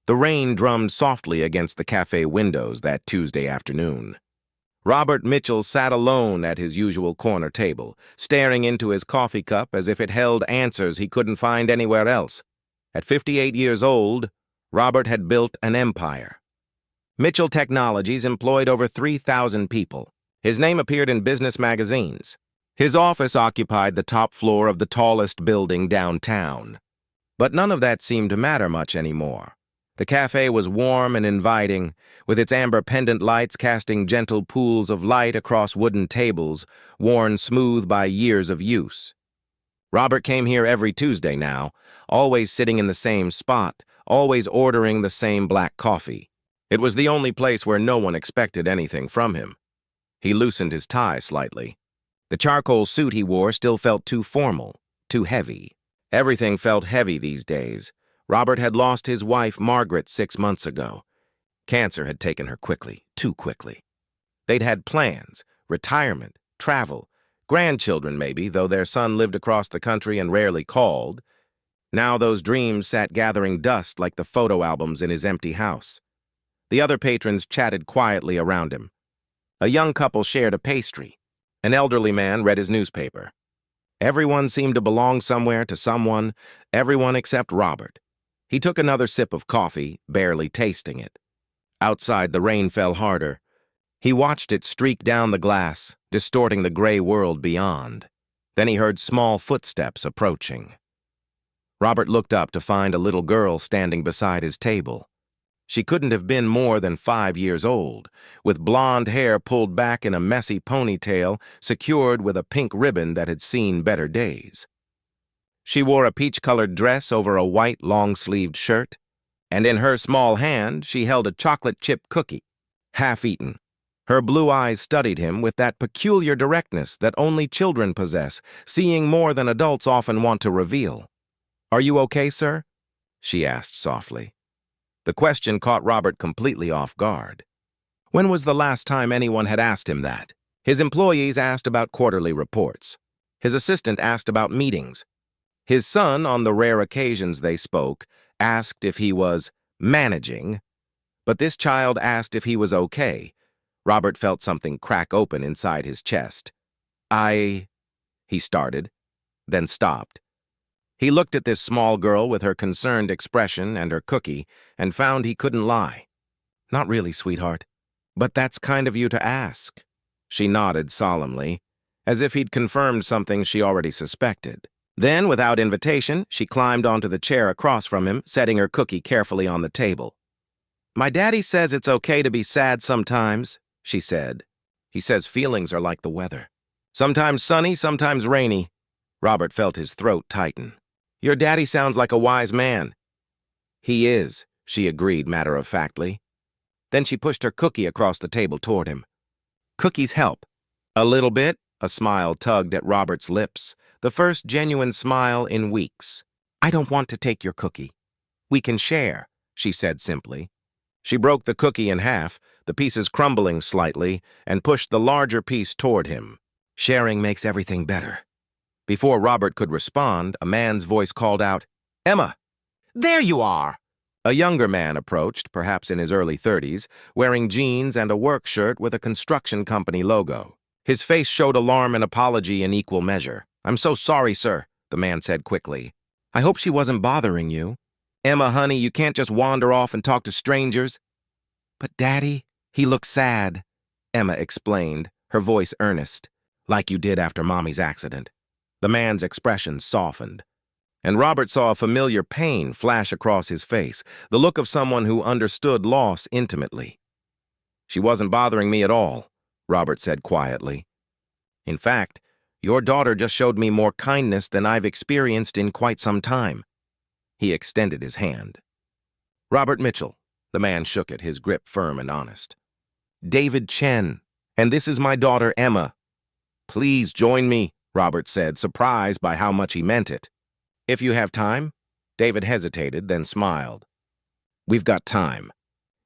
The rain drummed softly against the cafe windows that Tuesday afternoon. Robert Mitchell sat alone at his usual corner table, staring into his coffee cup as if it held answers he couldn't find anywhere else. At 58 years old, Robert had built an empire. Mitchell Technologies employed over 3,000 people. His name appeared in business magazines. His office occupied the top floor of the tallest building downtown. But none of that seemed to matter much anymore. The cafe was warm and inviting, with its amber pendant lights casting gentle pools of light across wooden tables, worn smooth by years of use. Robert came here every Tuesday now, always sitting in the same spot, always ordering the same black coffee. It was the only place where no one expected anything from him. He loosened his tie slightly. The charcoal suit he wore still felt too formal, too heavy. Everything felt heavy these days. Robert had lost his wife, Margaret, 6 months ago. Cancer had taken her quickly, too quickly. They'd had plans, retirement, travel, grandchildren maybe, though their son lived across the country and rarely called. Now those dreams sat gathering dust like the photo albums in his empty house. The other patrons chatted quietly around him. A young couple shared a pastry. An elderly man read his newspaper. Everyone seemed to belong somewhere to someone, everyone except Robert. He took another sip of coffee, barely tasting it. Outside, the rain fell harder. He watched it streak down the glass, distorting the gray world beyond. Then he heard small footsteps approaching. Robert looked up to find a little girl standing beside his table. She couldn't have been more than 5 years old, with blonde hair pulled back in a messy ponytail secured with a pink ribbon that had seen better days. She wore a peach-colored dress over a white, long-sleeved shirt, and in her small hand she held a chocolate chip cookie, half-eaten. Her blue eyes studied him with that peculiar directness that only children possess, seeing more than adults often want to reveal. "Are you okay, sir?" she asked softly. The question caught Robert completely off guard. When was the last time anyone had asked him that? His employees asked about quarterly reports. His assistant asked about meetings. His son, on the rare occasions they spoke, asked if he was managing. But this child asked if he was okay. Robert felt something crack open inside his chest. He started, then stopped. He looked at this small girl with her concerned expression and her cookie and found he couldn't lie. "Not really, sweetheart. But that's kind of you to ask." She nodded solemnly, as if he'd confirmed something she already suspected. Then, without invitation, she climbed onto the chair across from him, setting her cookie carefully on the table. "My daddy says it's okay to be sad sometimes," she said. "He says feelings are like the weather. Sometimes sunny, sometimes rainy." Robert felt his throat tighten. "Your daddy sounds like a wise man." "He is," she agreed matter-of-factly. Then she pushed her cookie across the table toward him. "Cookies help." "A little bit," a smile tugged at Robert's lips, the first genuine smile in weeks. "I don't want to take your cookie. We can share," she said simply. She broke the cookie in half, the pieces crumbling slightly, and pushed the larger piece toward him. "Sharing makes everything better." Before Robert could respond, a man's voice called out, "Emma!" "There you are!" A younger man approached, perhaps in his early 30s, wearing jeans and a work shirt with a construction company logo. His face showed alarm and apology in equal measure. "I'm so sorry, sir," the man said quickly. "I hope she wasn't bothering you." "Emma, honey, you can't just wander off and talk to strangers." "But, Daddy," he looked sad, Emma explained, her voice earnest, "like you did after Mommy's accident." The man's expression softened, and Robert saw a familiar pain flash across his face, the look of someone who understood loss intimately. "She wasn't bothering me at all," Robert said quietly. "In fact, your daughter just showed me more kindness than I've experienced in quite some time." He extended his hand. "Robert Mitchell." The man shook it, his grip firm and honest. "David Chen, and this is my daughter Emma." "Please join me," Robert said, surprised by how much he meant it. "If you have time?" David hesitated, then smiled. "We've got time.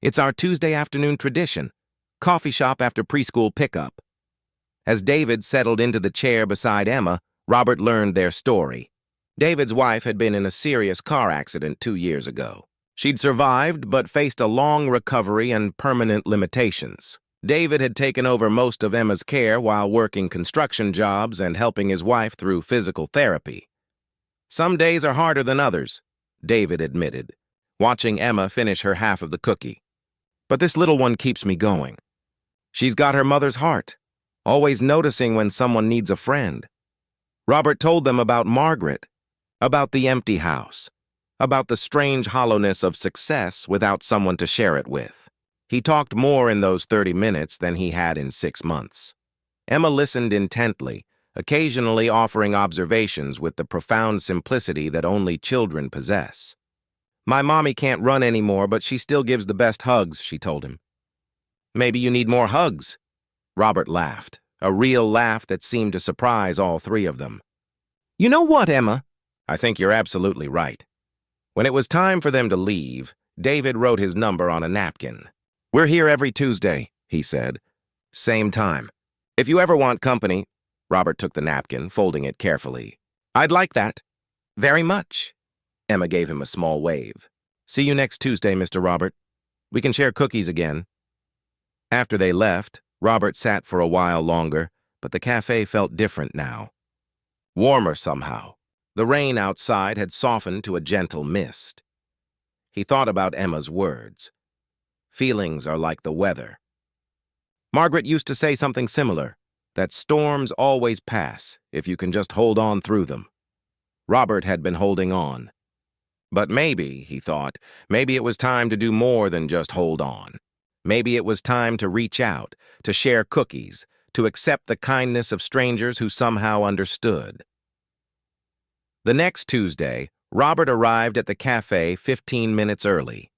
It's our Tuesday afternoon tradition. Coffee shop after preschool pickup." As David settled into the chair beside Emma, Robert learned their story. David's wife had been in a serious car accident 2 years ago. She'd survived, but faced a long recovery and permanent limitations. David had taken over most of Emma's care while working construction jobs and helping his wife through physical therapy. Some days are harder than others, David admitted, watching Emma finish her half of the cookie. But this little one keeps me going. She's got her mother's heart, always noticing when someone needs a friend. Robert told them about Margaret, about the empty house, about the strange hollowness of success without someone to share it with. He talked more in those 30 minutes than he had in 6 months. Emma listened intently, occasionally offering observations with the profound simplicity that only children possess. "My mommy can't run anymore, but she still gives the best hugs," she told him. "Maybe you need more hugs." Robert laughed, a real laugh that seemed to surprise all three of them. "You know what, Emma? I think you're absolutely right." When it was time for them to leave, David wrote his number on a napkin. "We're here every Tuesday," he said. "Same time. If you ever want company—" Robert took the napkin, folding it carefully. "I'd like that. Very much." Emma gave him a small wave. "See you next Tuesday, Mr. Robert. We can share cookies again." After they left, Robert sat for a while longer, but the cafe felt different now. Warmer somehow. The rain outside had softened to a gentle mist. He thought about Emma's words. Feelings are like the weather. Margaret used to say something similar, that storms always pass if you can just hold on through them. Robert had been holding on. But maybe, he thought, maybe it was time to do more than just hold on. Maybe it was time to reach out, to share cookies, to accept the kindness of strangers who somehow understood. The next Tuesday, Robert arrived at the cafe 15 minutes early.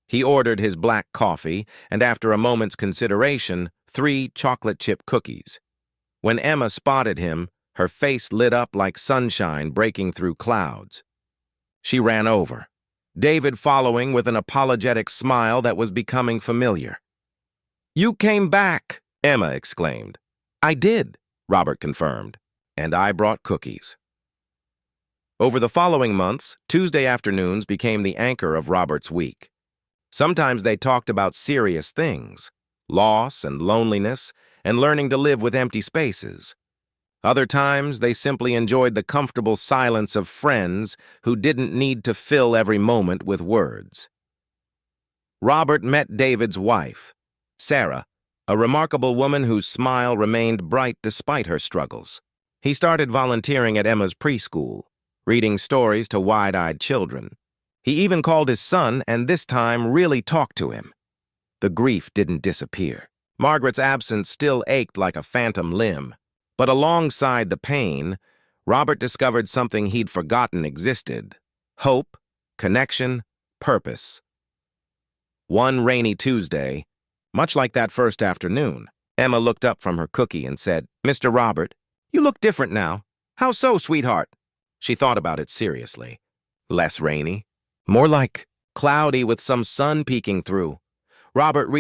He ordered his black coffee and, after a moment's consideration, 3 chocolate chip cookies. When Emma spotted him, her face lit up like sunshine breaking through clouds. She ran over, David following with an apologetic smile that was becoming familiar. "You came back," Emma exclaimed. "I did," Robert confirmed, "and I brought cookies." Over the following months, Tuesday afternoons became the anchor of Robert's week. Sometimes they talked about serious things, loss and loneliness, and learning to live with empty spaces. Other times, they simply enjoyed the comfortable silence of friends who didn't need to fill every moment with words. Robert met David's wife, Sarah, a remarkable woman whose smile remained bright despite her struggles. He started volunteering at Emma's preschool, reading stories to wide-eyed children. He even called his son and this time really talked to him. The grief didn't disappear. Margaret's absence still ached like a phantom limb. But alongside the pain, Robert discovered something he'd forgotten existed: hope, connection, purpose. One rainy Tuesday, much like that first afternoon, Emma looked up from her cookie and said, "Mr. Robert, you look different now. How so, sweetheart?" She thought about it seriously. Less rainy, more like cloudy with some sun peeking through. Robert